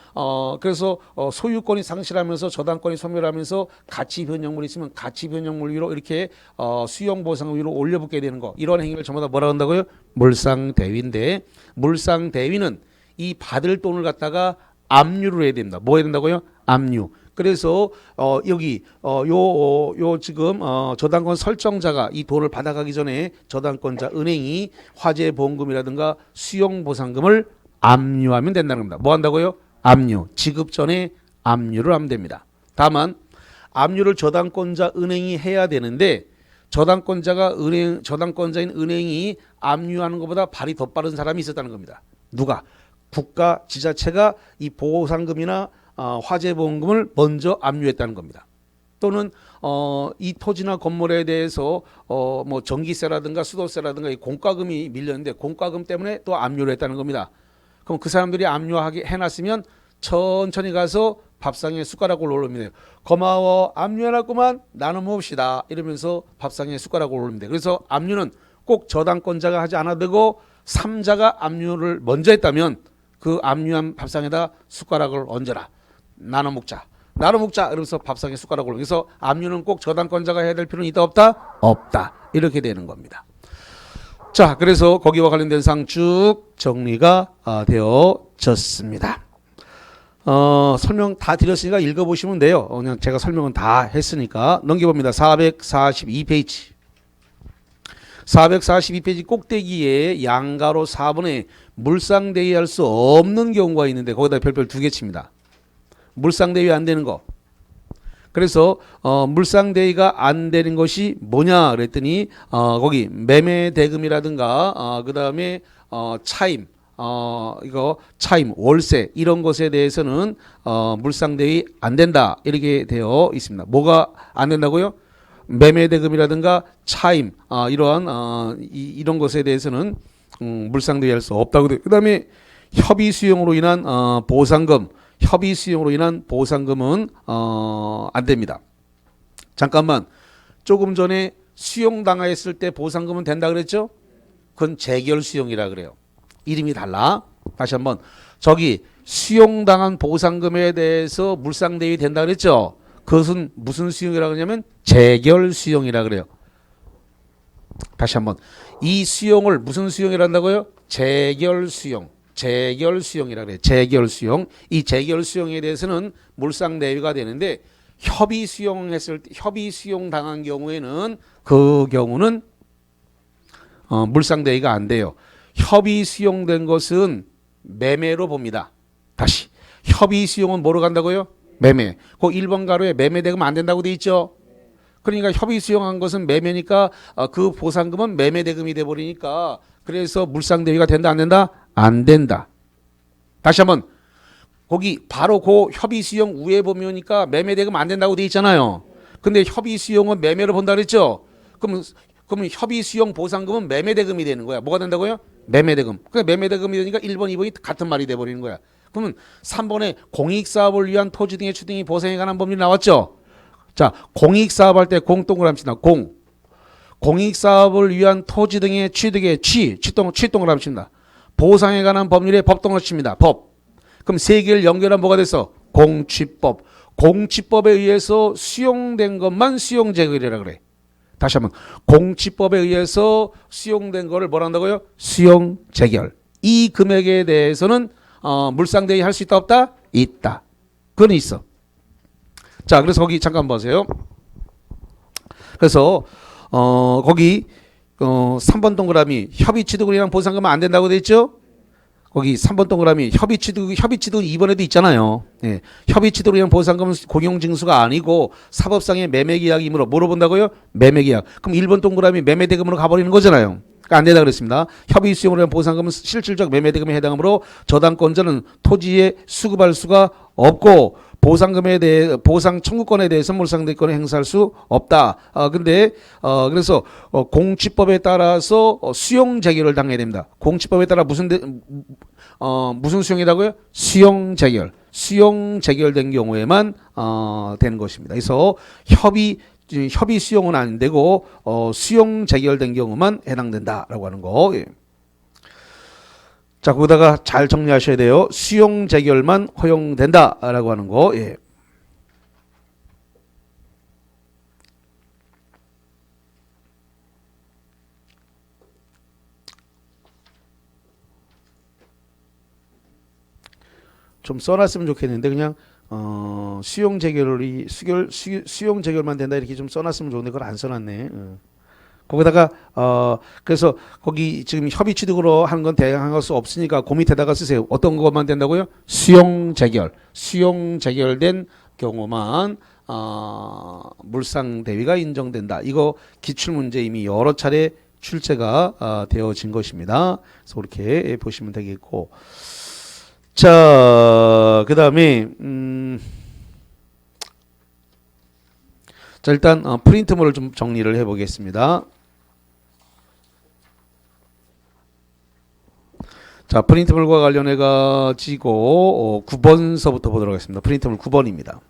그래서 소유권이 상실하면서 저당권이 소멸하면서 가치 변형물이 있으면 가치 변형물 위로 이렇게 수용보상금 위로 올려붙게 되는 거, 이런 행위를 전부 다 뭐라 한다고요? 물상대위인데, 물상대위는 이 받을 돈을 갖다가 압류를 해야 됩니다. 뭐 해야 된다고요? 압류. 그래서 여기 요 지금 저당권 설정자가 이 돈을 받아가기 전에 저당권자 은행이 화재 보험금이라든가 수용보상금을 압류하면 된다는 겁니다. 뭐 한다고요? 압류. 지급 전에 압류를 하면 됩니다. 다만 압류를 저당권자 은행이 해야 되는데 저당권자인 은행이 압류하는 것보다 발이 더 빠른 사람이 있었다는 겁니다. 누가? 국가 지자체가 이 보상금이나 화재보험금을 먼저 압류했다는 겁니다. 또는 이 토지나 건물에 대해서 뭐 전기세라든가 수도세라든가 이 공과금이 밀렸는데 공과금 때문에 또 압류를 했다는 겁니다. 그럼 그 사람들이 압류하게 해놨으면 천천히 가서 밥상에 숟가락을 올립니다. 고마워, 압류해놨구만, 나눠 먹읍시다, 이러면서 밥상에 숟가락을 올립니다. 그래서 압류는 꼭 저당권자가 하지 않아도 되고 3자가 압류를 먼저 했다면 그 압류한 밥상에다 숟가락을 얹어라, 나눠 먹자 이러면서 밥상에 숟가락을 올립니다. 그래서 압류는 꼭 저당권자가 해야 될 필요는 있다 없다? 없다. 이렇게 되는 겁니다. 자, 그래서 거기와 관련된 사항 쭉 정리가 되어졌습니다. 설명 다 드렸으니까 읽어보시면 돼요. 그냥 제가 설명은 다 했으니까 넘겨봅니다. 442페이지. 442페이지 꼭대기에 양가로 4번에 물상대위할 수 없는 경우가 있는데 거기다 별별 2개 칩니다. 물상대위 안 되는 거. 그래서 물상대위가 안 되는 것이 뭐냐 그랬더니 거기 매매대금이라든가 그 다음에 차임, 월세 이런 것에 대해서는 물상대위 안 된다 이렇게 되어 있습니다. 뭐가 안 된다고요? 매매대금이라든가 차임 이런 것에 대해서는 물상대위 할 수 없다고 돼요. 그 다음에 협의 수용으로 인한 보상금은 안 됩니다. 잠깐만, 조금 전에 수용당했을 때 보상금은 된다 그랬죠? 그건 재결 수용이라 그래요. 이름이 달라. 다시 한번, 저기 수용당한 보상금에 대해서 물상대위 된다 그랬죠? 그것은 무슨 수용이라 그러냐면 재결 수용이라 그래요. 다시 한번, 이 수용을 무슨 수용이라 한다고요? 재결 수용이라 그래요. 재결 수용. 이 재결 수용에 대해서는 물상대위가 되는데 협의 수용 당한 경우에는 그 경우는 물상대위가 안 돼요. 협의 수용된 것은 매매로 봅니다. 다시, 협의 수용은 뭐로 간다고요? 매매. 그 1번 가로에 매매대금 안 된다고 돼 있죠? 그러니까 협의 수용한 것은 매매니까 그 보상금은 매매대금이 돼버리니까, 그래서 물상대위가 된다 안 된다? 안 된다. 다시 한번, 거기 바로 그 협의 수용 위에 보면니까 매매대금 안 된다고 돼 있잖아요. 근데 협의 수용은 매매로 본다 그랬죠? 그러면 협의 수용 보상금은 매매대금이 되는 거야. 뭐가 된다고요? 매매대금. 그러니까 매매대금이 되니까 1번, 2번이 같은 말이 돼버리는 거야. 그러면 3번에 공익사업을 위한 토지 등의 추등이 보상에 관한 법률이 나왔죠? 자, 공익사업할 때 공동그라미 칩니다. 공익사업을 위한 토지 등의 취득의 취동그라미 칩니다. 보상에 관한 법률에 법동을 칩니다. 법. 그럼 세 개를 연결하면 뭐가 됐어? 공취법. 공취법에 의해서 수용된 것만 수용재결이라 그래. 다시 한번, 공취법에 의해서 수용된 거를 뭐라 한다고요? 수용재결. 이 금액에 대해서는 물상대위 할 수 있다 없다? 있다. 그건 있어. 자, 그래서 거기 잠깐 보세요. 그래서 거기 3번 동그라미 협의취득원이랑 보상금은 안 된다고 돼 있죠? 거기 3번 동그라미 협의취득은 2번에도 있잖아요. 예. 협의취득이랑 보상금은 공용징수가 아니고 사법상의 매매계약이므로 뭐로 본다고요? 매매계약. 그럼 1번 동그라미 매매대금으로 가버리는 거잖아요. 그러니까 안 된다 그랬습니다. 협의 수용으로 한 보상금은 실질적 매매대금에 해당하므로 저당권자는 토지에 수급할 수가 없고 보상금에 대해 보상 청구권에 대해서 물상대권을 행사할 수 없다. 근데 그래서 공취법에 따라서 수용 재결을 당해야 됩니다. 공취법에 따라 무슨 수용이라고요? 수용 재결된 경우에만 되는 것입니다. 그래서 협의 수용은 안 되고 수용 재결된 경우만 해당된다라고 하는 거. 예. 자, 거기다가 잘 정리하셔야 돼요. 수용 재결만 허용된다라고 하는 거. 예. 좀 써놨으면 좋겠는데 그냥 수용 재결만 된다 이렇게 좀 써놨으면 좋은데 그걸 안 써놨네. 거기다가 그래서 거기 지금 협의 취득으로 하는 건 대항할 수 없으니까 그 밑에다가 쓰세요. 어떤 것만 된다고요? 수용 재결된 경우만 물상 대위가 인정된다. 이거 기출 문제 이미 여러 차례 출제가 되어진 것입니다. 그래서 그렇게 보시면 되겠고, 자, 그다음에 자, 일단 프린트물을 좀 정리를 해보겠습니다. 자, 프린트물과 관련해 가지고 9번서부터 보도록 하겠습니다. 프린트물 9번입니다.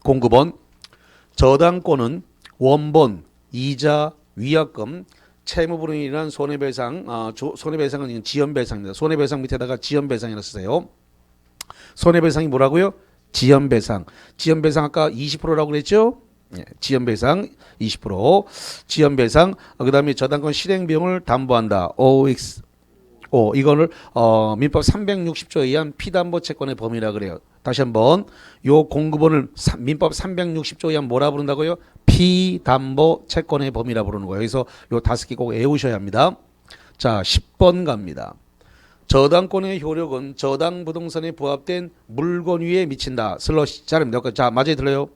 09번 저당권은 원본, 이자, 위약금, 채무불이익으로 인한 손해배상, 손해배상은 지연배상입니다. 손해배상 밑에다가 지연배상이라 쓰세요. 손해배상이 뭐라고요? 지연배상. 지연배상 아까 20%라고 그랬죠? 예, 지연배상 20%. 지연배상. 그다음에 저당권 실행비용을 담보한다. OX. 이거를 민법 360조에 의한 피담보 채권의 범위라 그래요. 다시 한번 요 09번을 민법 360조에 의한 뭐라 부른다고요? 피담보 채권의 범위라 부르는 거예요. 그래서 요 5개 꼭 외우셔야 합니다. 자, 10번 갑니다. 저당권의 효력은 저당 부동산에 부합된 물건 위에 미친다. 슬러시 자릅니다. 자, 맞아요, 들려요?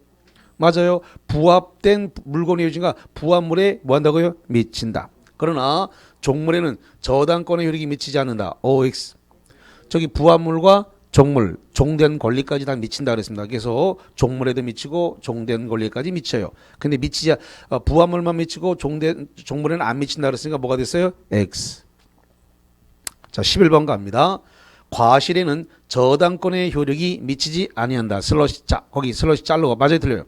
맞아요. 부합된 물건 위에 미친가 부합물에 뭐 한다고요? 미친다. 그러나 종물에는 저당권의 효력이 미치지 않는다. OX. 저기 부합물과 종물, 종된 권리까지 다 미친다 그랬습니다. 그래서 종물에도 미치고 종된 권리까지 미쳐요. 근데 부합물만 미치고 종물에는 안 미친다 그랬으니까 뭐가 됐어요? X. 자, 11번 갑니다. 과실에는 저당권의 효력이 미치지 아니한다. 슬러시 짜. 거기 슬러시 짤로 맞아요, 들려요?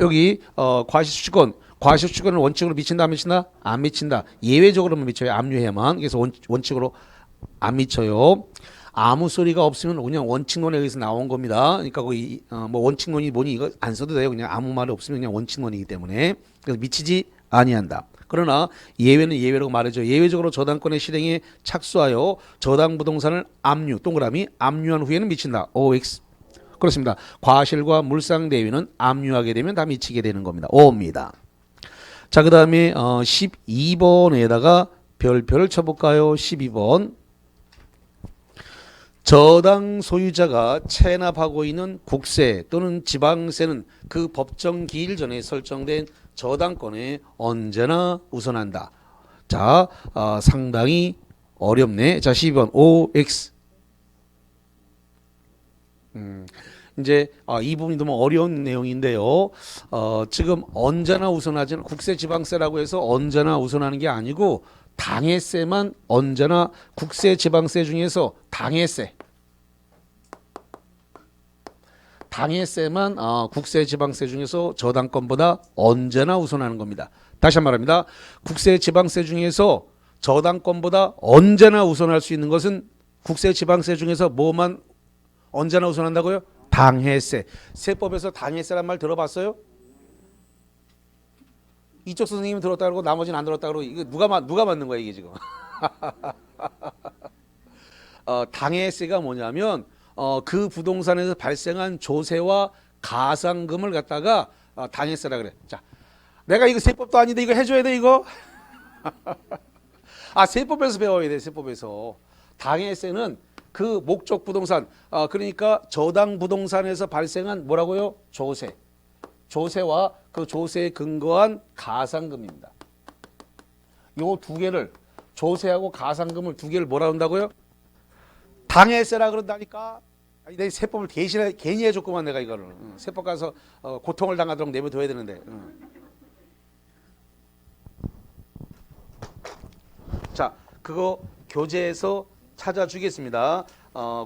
여기 과실수취권은 원칙으로 미친다 안 미친다? 안 미친다. 예외적으로만 미쳐요. 압류해야만. 그래서 원칙으로 안 미쳐요. 아무 소리가 없으면 그냥 원칙론에 의해서 나온 겁니다. 그러니까 거기 뭐 원칙론이 뭐니 이거 안 써도 돼요. 그냥 아무 말이 없으면 그냥 원칙론이기 때문에. 그래서 미치지 아니한다. 그러나 예외는 예외라고 말해줘. 예외적으로 저당권의 실행에 착수하여 저당 부동산을 동그라미 압류한 후에는 미친다. OX. 그렇습니다. 과실과 물상 대위는 압류하게 되면 다 미치게 되는 겁니다. O입니다. 자, 그 다음에 12번에다가 별표를 쳐볼까요? 12번. 저당 소유자가 체납하고 있는 국세 또는 지방세는 그 법정 기일 전에 설정된 저당권에 언제나 우선한다. 자, 상당히 어렵네. 자, 12번 OX. 이제 이 부분이 너무 어려운 내용인데요. 지금 언제나 우선하지는 국세 지방세라고 해서 언제나 우선하는 게 아니고 당해세만 언제나 국세 지방세 중에서 당해세만 국세 지방세 중에서 저당권보다 언제나 우선하는 겁니다. 다시 한번 말합니다. 국세 지방세 중에서 저당권보다 언제나 우선할 수 있는 것은 국세 지방세 중에서 뭐만 언제나 우선한다고요? 당해세. 세법에서 당해세란 말 들어봤어요? 이쪽 선생님이 들었다 그러고 나머지는 안 들었다 그러고 이거 누가 맞는 거야 이게 지금? 당해세가 뭐냐면 그 부동산에서 발생한 조세와 가상금을 갖다가 당해세라 그래. 자, 내가 이거 세법도 아닌데 이거 해줘야 돼 이거? 세법에서 배워야 돼. 세법에서. 당해세는 그 목적 부동산, 그러니까 저당 부동산에서 발생한 뭐라고요? 조세. 조세와 그 조세에 근거한 가상금입니다. 요 두 개를, 조세하고 가상금을 두 개를 뭐라 한다고요? 당해세라 그런다니까. 아니, 내 세법을 괜히 해줬구만 내가 이거를. 세법 가서 고통을 당하도록 내버려둬야 되는데. 자, 그거 교재에서 찾아주겠습니다.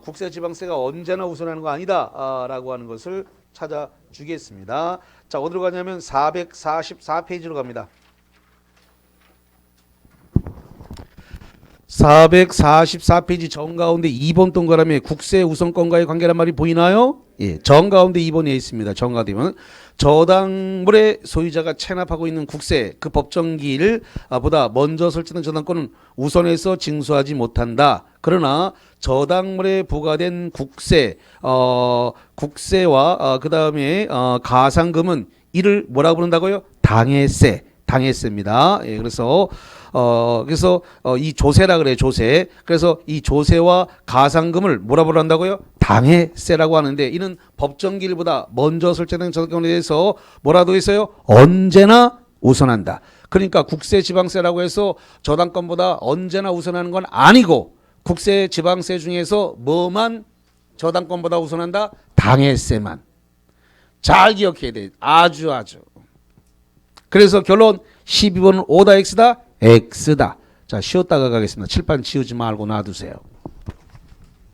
국세지방세가 언제나 우선하는 거 아니다 라고 하는 것을 찾아주겠습니다. 자, 어디로 가냐면 444페이지로 갑니다. 444페이지 정가운데 2번 동그라미에 국세 우선권과의 관계란 말이 보이나요? 예, 정가운데 2번에 있습니다. 정가되면 저당물의 소유자가 체납하고 있는 국세 그 법정기일 보다 먼저 설정된 저당권은 우선해서 징수하지 못한다. 그러나 저당물에 부과된 국세, 국세와 그 다음에 가상금은 이를 뭐라고 부른다고요? 당해세. 당해세입니다. 예, 그래서 이 조세라 그래, 조세. 그래서 이 조세와 가상금을 뭐라 부른다고요? 당해세라고 하는데 이는 법정기일보다 먼저 설정된 저당권에 대해서 뭐라도 했어요? 언제나 우선한다. 그러니까 국세지방세라고 해서 저당권보다 언제나 우선하는 건 아니고 국세지방세 중에서 뭐만 저당권보다 우선한다? 당해세만. 잘 기억해야 돼. 아주. 그래서 결론 12번은 O다 X다? X다. 자, 쉬었다가 가겠습니다. 칠판 지우지 말고 놔두세요.